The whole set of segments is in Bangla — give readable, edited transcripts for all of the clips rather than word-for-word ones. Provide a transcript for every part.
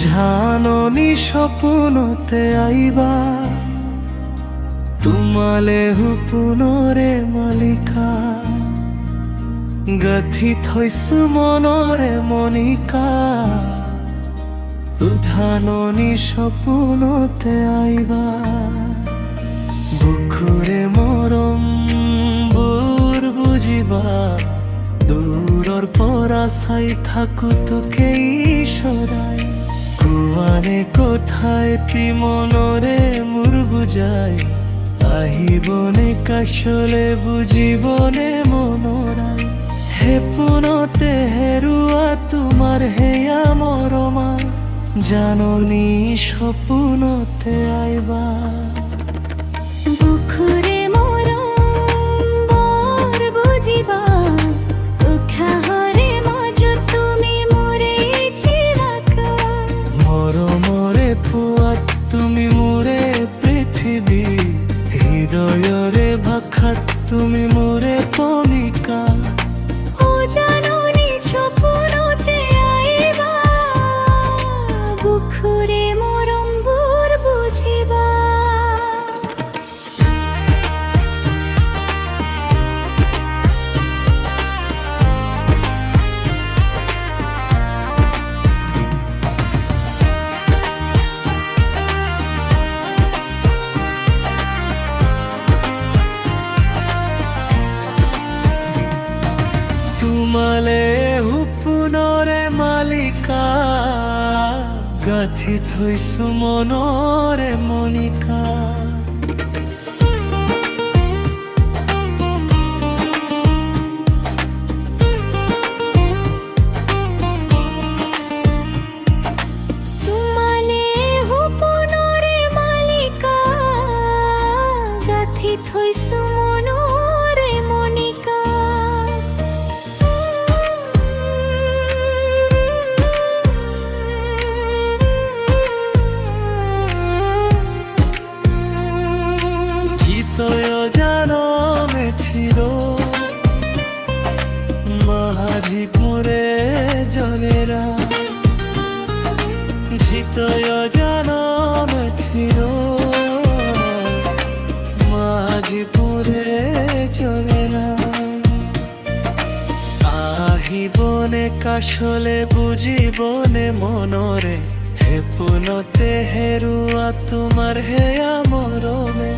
জাননি স্বপ্নতে আইবা তোমালে হুপুনরে মালিকা গাথি থৈছো মনরে মনিকা উঠাননি স্বপ্নতে আইবা বুকুরে মরম বুর বুঝিবা দূরর পৰা চাই থাকো তোকেই সদায় কুৱানে কোঠায় তি মনৰে মোৰ বুজাই আহিবনে কাষলে বুজিবনে মনৰাই হেপুনতে হেৰুৱা তোমাৰ হেয়া মৰমা জাননী সপোনতে আইবা বুকুৰে মৰম বৰ বুজিবা উৎসাহৰে মাজত তুমি মোৰে চিৰাকা মৰমৰে পোৱাত তুমি মোৰে পৃথিৱী হৃদয়ৰে ভাষাত তুমি মোৰে প্ৰণিকা ও জাননী সপোনতে আইবা বুকুৰে মৰম বৰ বুজিবা তোমালে হুপুনৰে মালিকা গাথি থৈছো মনৰে মনিকা তোমালে সপোনৰে মালিকা গাথি থৈছো মনৰে মনিকা জিতয় জানমে ছিল মাঝি মোরে জনেরা জিতয় জানমে ছিল মাঝি মোরে জনেরা আহিবনে কাষলে বুজিবনে মনৰে হেপুনতে হেৰুৱা তোমাৰ হেয়া মৰমে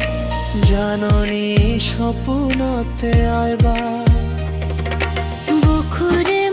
জাননী সপোনতে আইবা বুকুৰে